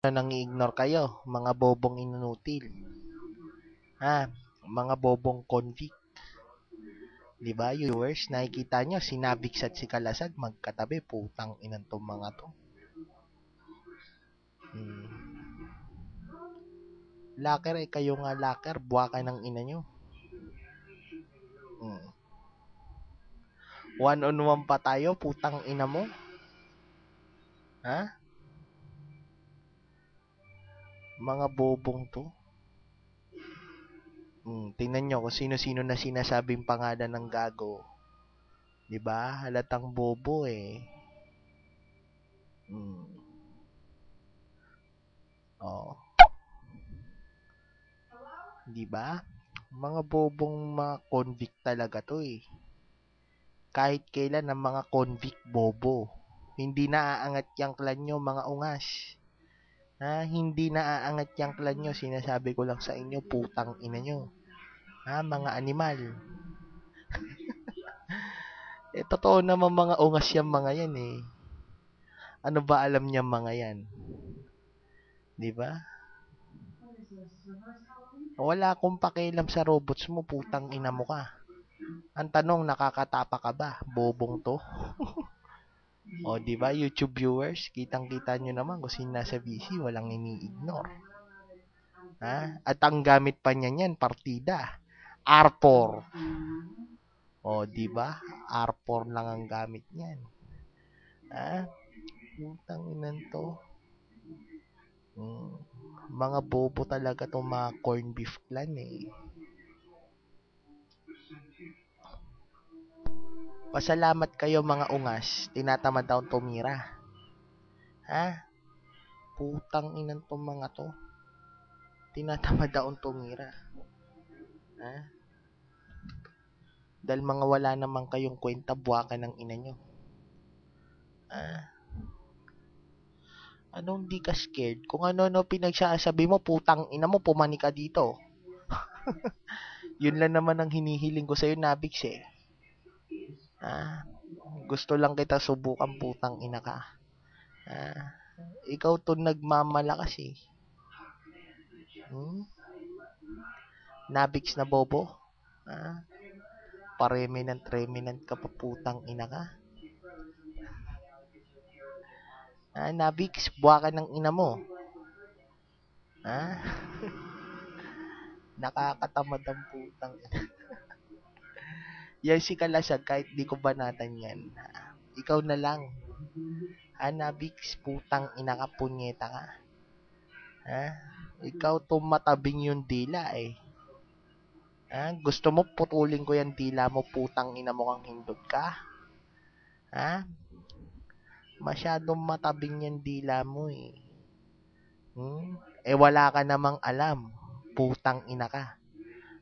Nang-i-ignore kayo, mga bobong inunutil. Mga bobong convict. Diba, viewers, nakikita nyo, si Nabix at si Kalasag magkatabi, putang inang tong mga to. Locker kayo nga locker, buwaka ng ina nyo. One-on-one pa tayo, putang ina mo. Mga bobong to. Tingnan nyo kung sino-sino na sinasabing pangalan ng gago. Diba? Halatang bobo eh. Diba? Mga bobong mga convict talaga to eh. Kahit kailan ang mga convict bobo. Hindi naaangat yung clan nyo, mga ungas. Hindi naaangat yung clan nyo. Sinasabi ko lang sa inyo, putang ina nyo. Mga animal. Totoo naman mga ungas yung mga yan eh. Ano ba alam niya mga yan? Diba? Wala akong pakialam sa robots mo, putang ina mo ka. Ang tanong, nakakatapa ka ba? Bobong to? O, diba, YouTube viewers, kitang-kita nyo naman kung sino nasa VC, walang ini-ignore. At ang gamit pa niya yan, partida. R4. O, diba? R4 lang ang gamit niyan. Putang inan to. Mga bobo talaga to mga corn beef clan eh. Pasalamat kayo mga ungas, tinatamad daw tumira. Putang inan to mga to. Tinatamad daw tumira. Dahil mga wala naman kayong kwenta, buwaka ng ina nyo. Anong di ka scared? Kung ano-ano pinagsasabi mo, putang ina mo, pumani ka dito. Yun lang naman ang hinihiling ko sa'yo, Nabix eh. Gusto lang kita subukan, putang ina ka. Ikaw to nagmamalakas eh. Nabix na bobo. Pareminant ka pa, putang ina ka. Nabix, buwaka ng ina mo. Nakakatamad ang putang ina. Yan si Kalasag, kahit di ko banatan yan. Ikaw na lang. Nabix, putang ina ka, punyeta ka. Ikaw to matabing yung dila eh. Gusto mo putulin ko yung dila mo, putang ina mo kang hindot ka? Masyadong matabing yung dila mo eh. Wala ka namang alam, putang ina ka.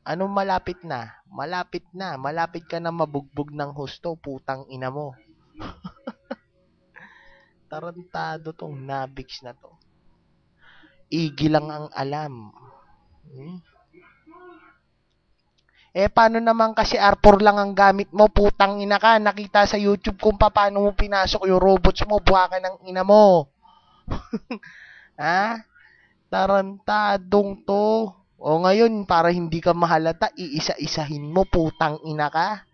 Anong malapit na? Malapit ka na mabugbog ng husto, putang ina mo. Tarantado tong Nabix na to. Igi lang ang alam. Paano naman kasi R4 lang ang gamit mo, putang ina ka. Nakita sa YouTube kung paano mo pinasok yung robots mo, buwaka ng ina mo. Tarantadong to. O ngayon, para hindi ka mahalata, iisa-isahin mo, putang ina ka.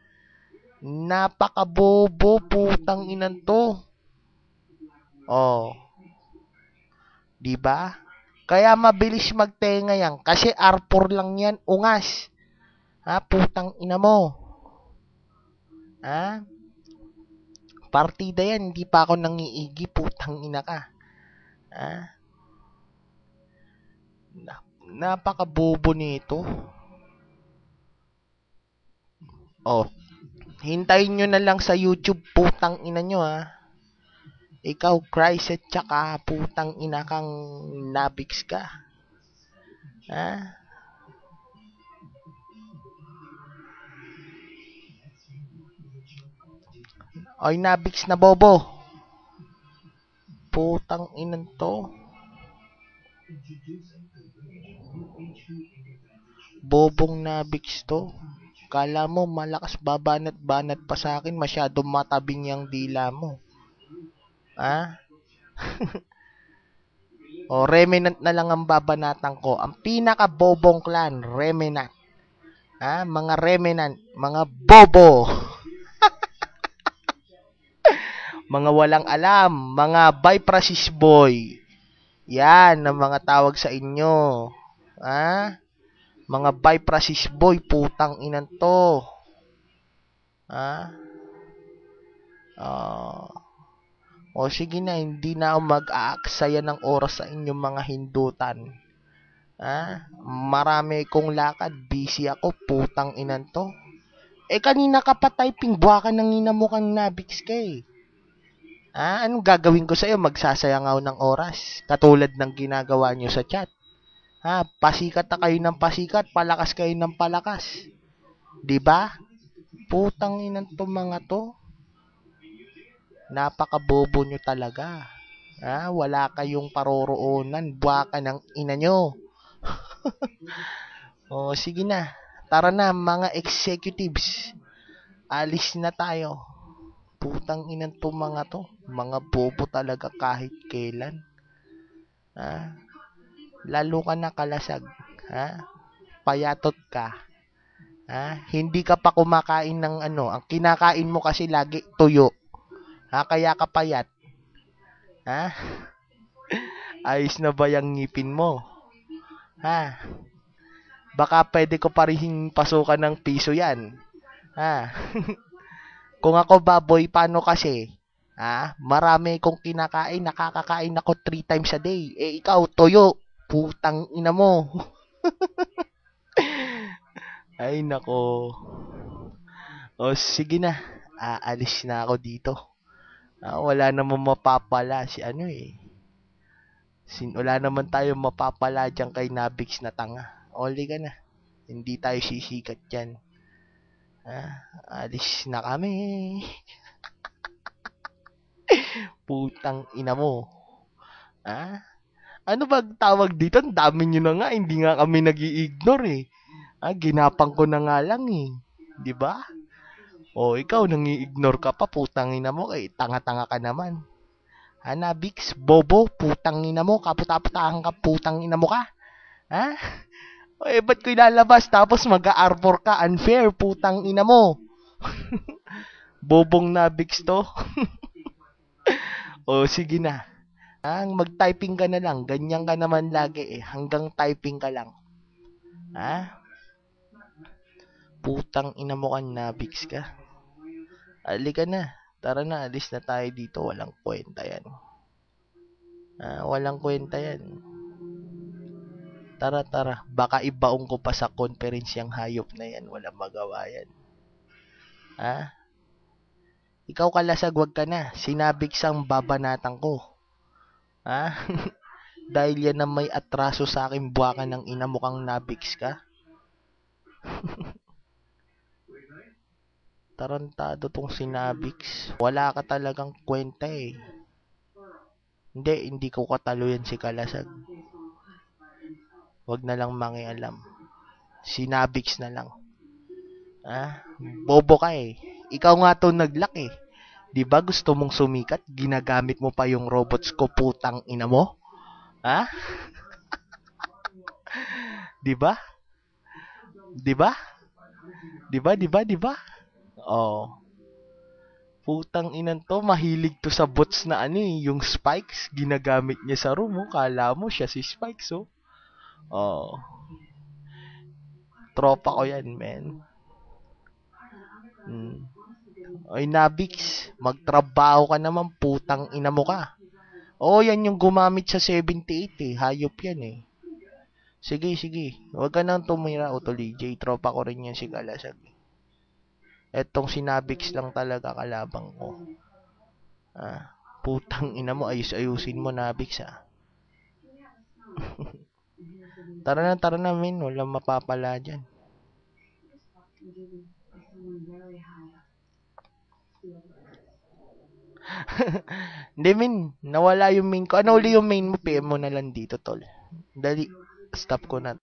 Napakabobo, putang inan to. Diba? Kaya mabilis magtenga yan. Kasi R4 lang yan, ungas. Putang ina mo. Partida yan, hindi pa ako nangiigi, putang ina ka. Napakabobo nito. Hintayin nyo na lang sa YouTube, putang ina nyo Ikaw, Christ at tsaka putang ina kang Nabix ka. Oy, Nabix na bobo. Putang inan to. Bobong Nabix to. Kala mo malakas babanat-banat pa sa akin, masyadong matabing yung dila mo. Ah? O, Remnant na lang ang babanatan ko. Ang pinaka-bobong clan, Remnant. Mga Remnant, mga bobo. Mga walang alam, mga Biprasis boy. Yan ang mga tawag sa inyo. Mga Biprasis boy, putang inan to. O sige na, hindi na ako mag-aaksaya ng oras sa inyong mga hindutan. Marami kong lakad, busy ako, putang inan to. Kanina ka pa typing, buwaka nang ina mo kang nabiks ka eh. Anong gagawin ko sa'yo? Magsasayang ako ng oras. Katulad ng ginagawa nyo sa chat. Pasikat na kayo ng pasikat, palakas kayo ng palakas. Diba? Putang inan to mga to. Napakabobo nyo talaga. Wala kayong paroroonan. Buwaka ng ina nyo. O, sige na. Tara na, mga executives. Alis na tayo. Putang inan to mga to. Mga bobo talaga kahit kailan. Lalo ka na kalasag. Payatot ka. Hindi ka pa kumakain ng ano. Ang kinakain mo kasi lagi tuyo. Kaya ka payat. Ayos na ba yung ngipin mo? Baka pwede ko pa rin pasukan ng piso yan. Kung ako baboy, paano kasi? Marami kong kinakain, nakakakain ako 3 times a day. Ikaw, toyo. Putang ina mo. Ay, nako. O, sige na. Aalis na ako dito. Wala namang mapapala si ano eh. Wala naman tayo mapapala dyan kay Nabix na tanga. Oli ka na. Hindi tayo sisikat dyan. Alis na kami. Putang ina mo. Ano ba tawag dito? Ang dami nyo na nga. Hindi nga kami nag-i-ignore eh. Ginapang ko na nga lang eh. Diba? O, ikaw, nang-i-ignore ka pa. Putang ina mo. Tanga-tanga ka naman. Nabix, bobo, putang ina mo. Kaputaputahan ka, putang ina mo ka. Ba't ko ilalabas? Tapos mag-a-arbor ka. Unfair, putang ina mo. Bobong Nabix to. O, sige na. Mag-typing ka na lang. Ganyan ka naman lagi eh. Hanggang typing ka lang. Putang ina mo ka, Nabix ka. Alika na. Tara na, alis na tayo dito. Walang kwenta yan. Walang kwenta yan. Tara. Baka ibaong ko pa sa conference yung hayop na yan. Walang magawa yan. Ikaw kalasag, wag ka na. Sinabix ang babanatan ko. Dahil yan na may atraso sa akin, buwaka ng ina mo kang Nabix ka. Tarantado tong sinabix. Wala ka talagang kwenta eh. Hindi ko katalo yan si kalasag. Wag na lang mangialam. Sinabix na lang. Bobo ka eh. Ikaw nga to naglock eh. Diba gusto mong sumikat? Ginagamit mo pa yung robots ko, putang ina mo? Diba? Oh. Putang inan to, mahilig to sa bots na ano eh, yung Spikes, ginagamit niya sa room, oh. Kala mo siya si Spikes, oh. Oh. Tropa ko yan, man. Oy, Nabix, magtrabaho ka naman, putang ina mo ka. Yan yung gumamit sa 78 eh, hayop yan eh. Sige. Huwag ka nang tumira, Utoli J. Tropa ko rin yan si Kalasag. Etong si Nabix lang talaga kalabang ko. Putang ina mo, ayusin mo, Nabix Tara na, min. Walang mapapala dyan. Hindi, min. Nawala yung main ko. Ano uli yung main mo? PM mo na lang dito, tol. Dali. Stop ko na.